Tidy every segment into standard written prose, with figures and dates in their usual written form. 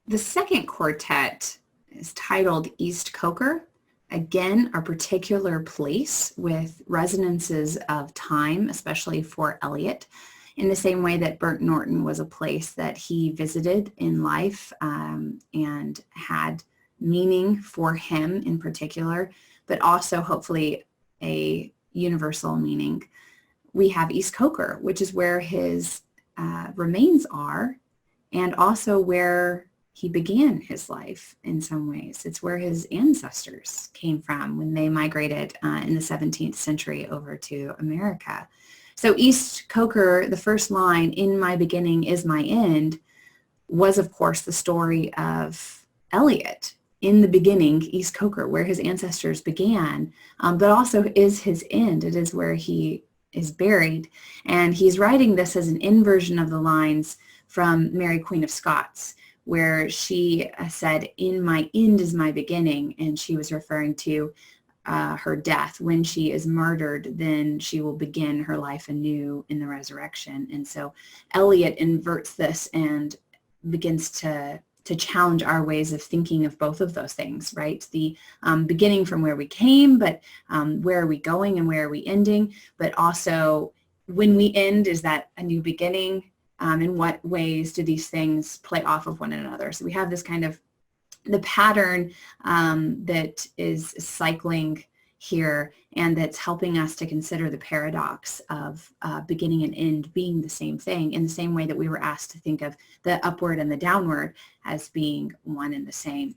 The second quartet is titled East Coker. Again, a particular place with resonances of time, especially for Eliot, in the same way that Burnt Norton was a place that he visited in life and had meaning for him in particular, but also hopefully a universal meaning. We have East Coker, which is where his remains are, and also where he began his life in some ways. It's where his ancestors came from when they migrated in the 17th century over to America. So East Coker, the first line, "In my beginning is my end," was of course the story of Eliot. In the beginning, East Coker, where his ancestors began, but also is his end. It is where he is buried. And he's writing this as an inversion of the lines from Mary Queen of Scots, where she said, "In my end is my beginning," and she was referring to her death. When she is murdered, then she will begin her life anew in the resurrection. And so Eliot inverts this and begins to challenge our ways of thinking of both of those things, right? The beginning from where we came, but where are we going and where are we ending? But also when we end, is that a new beginning? In what ways do these things play off of one another? So we have this kind of the pattern that is cycling here, and that's helping us to consider the paradox of beginning and end being the same thing, in the same way that we were asked to think of the upward and the downward as being one and the same.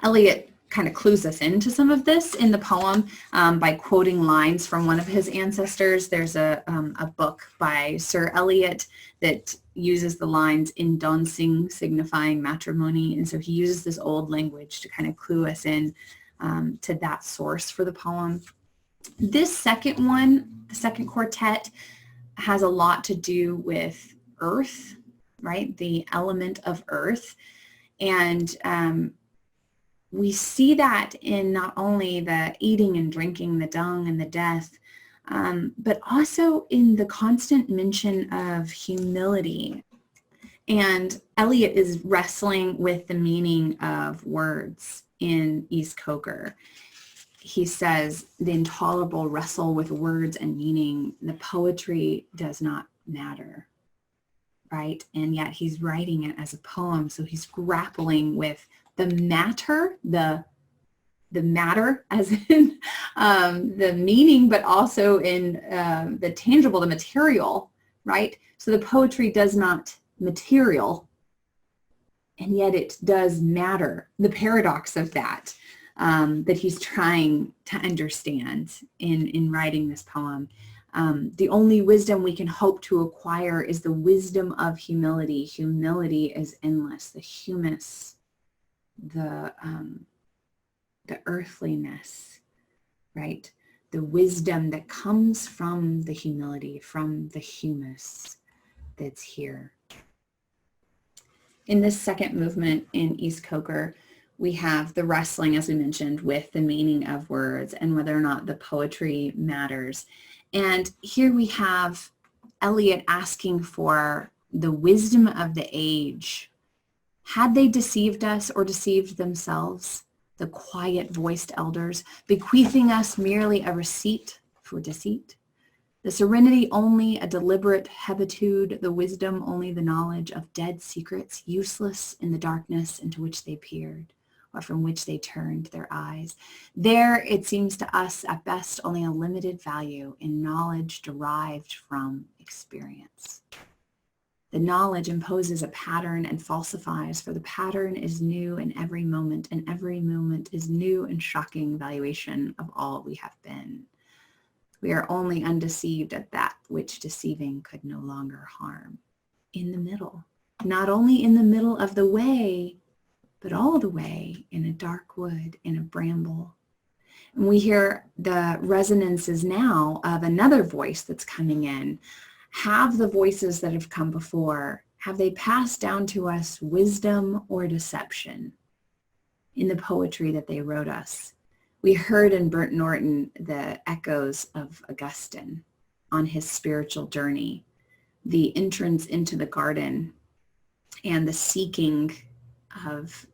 Eliot kind of clues us into some of this in the poem by quoting lines from one of his ancestors. There's a book by Sir Eliot that uses the lines "in dancing," signifying matrimony, and so he uses this old language to kind of clue us in to that source for the poem. This second one, the second quartet, has a lot to do with earth, right? The element of earth. And we see that in not only the eating and drinking, the dung and the death, but also in the constant mention of humility. And Eliot is wrestling with the meaning of words in East Coker. He says, "The intolerable wrestle with words and meaning. The poetry does not matter," right? And yet he's writing it as a poem, so he's grappling with the matter, the matter as in the meaning, but also in the tangible, the material, right? So the poetry does not material, and yet it does matter. The paradox of that, that he's trying to understand in writing this poem. The only wisdom we can hope to acquire is the wisdom of humility. Humility is endless, the humus, the earthliness, right? The wisdom that comes from the humility, from the humus that's here. In this second movement in East Coker, we have the wrestling, as we mentioned, with the meaning of words and whether or not the poetry matters. And here we have Eliot asking for the wisdom of the age. Had they deceived us or deceived themselves, the quiet-voiced elders, bequeathing us merely a receipt for deceit? The serenity only a deliberate habitude, the wisdom only the knowledge of dead secrets, useless in the darkness into which they peered, or from which they turned their eyes. There, it seems to us, at best, only a limited value in knowledge derived from experience. The knowledge imposes a pattern and falsifies, for the pattern is new in every moment, and every moment is new and shocking valuation of all we have been. We are only undeceived at that which deceiving could no longer harm. In the middle, not only in the middle of the way, but all the way in a dark wood, in a bramble. And we hear the resonances now of another voice that's coming in. Have the voices that have come before, have they passed down to us wisdom or deception in the poetry that they wrote us? We heard in Burnt Norton the echoes of Augustine on his spiritual journey, the entrance into the garden and the seeking of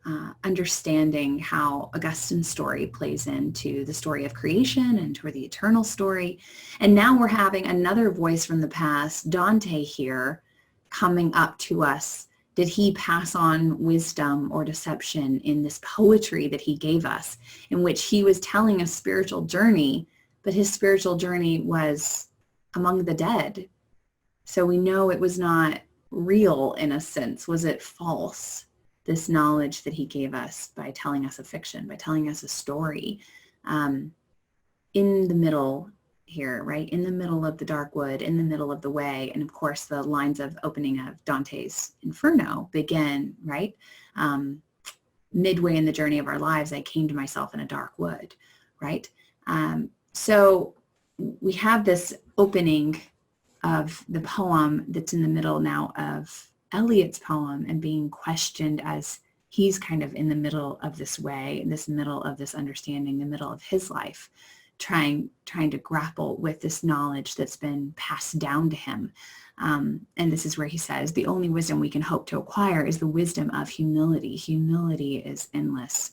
understanding how Augustine's story plays into the story of creation and to the eternal story. And now we're having another voice from the past, Dante here, coming up to us. Did he pass on wisdom or deception in this poetry that he gave us, in which he was telling a spiritual journey, but his spiritual journey was among the dead? So we know it was not real in a sense. Was it false, this knowledge that he gave us by telling us a fiction, by telling us a story, in the middle here, right? In the middle of the dark wood, in the middle of the way. And of course, the lines of opening of Dante's Inferno begin, right? Midway in the journey of our lives, I came to myself in a dark wood, right? So we have this opening of the poem that's in the middle now of Eliot's poem and being questioned as he's kind of in the middle of this way, in this middle of this understanding, the middle of his life, trying to grapple with this knowledge that's been passed down to him. And this is where he says, the only wisdom we can hope to acquire is the wisdom of humility. Humility is endless.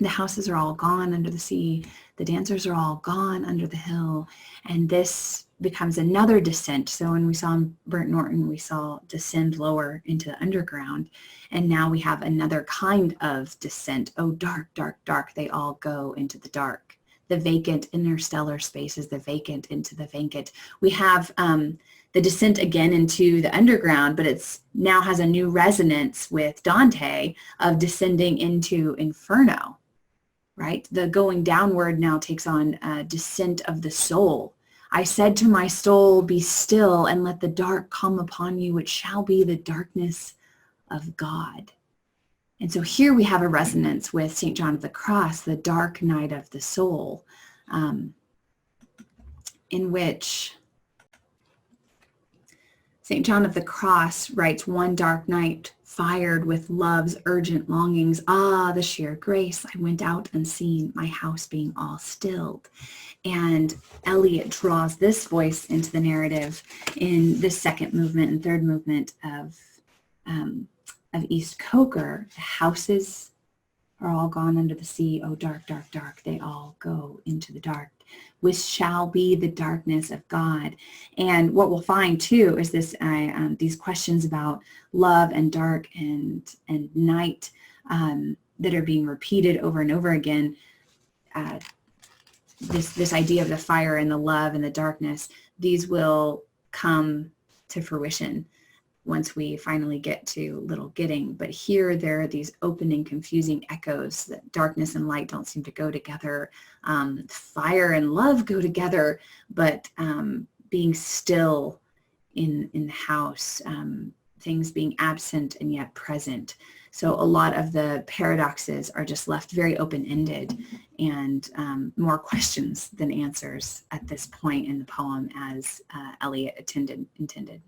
The houses are all gone under the sea. The dancers are all gone under the hill. And this becomes another descent. So when we saw Burnt Norton, we saw descend lower into the underground. And now we have another kind of descent. Oh, dark, dark, dark. They all go into the dark. The vacant interstellar spaces, the vacant into the vacant. We have the descent again into the underground, but it's now has a new resonance with Dante of descending into Inferno, right? The going downward now takes on a descent of the soul. I said to my soul, be still and let the dark come upon you. It shall be the darkness of God. And so here we have a resonance with St. John of the Cross, the dark night of the soul, in which St. John of the Cross writes, one dark night fired with love's urgent longings. Ah, the sheer grace, I went out unseen, my house being all stilled. And Eliot draws this voice into the narrative in the second movement and third movement of East Coker. The houses are all gone under the sea. Oh, dark, dark, dark. They all go into the dark, which shall be the darkness of God. And what we'll find too is this these questions about love and dark and night that are being repeated over and over again. This idea of the fire and the love and the darkness, these will come to fruition once we finally get to Little Gidding. But here there are these opening, confusing echoes that darkness and light don't seem to go together. Fire and love go together, but being still in the house, things being absent and yet present. So a lot of the paradoxes are just left very open-ended and more questions than answers at this point in the poem, as Eliot intended.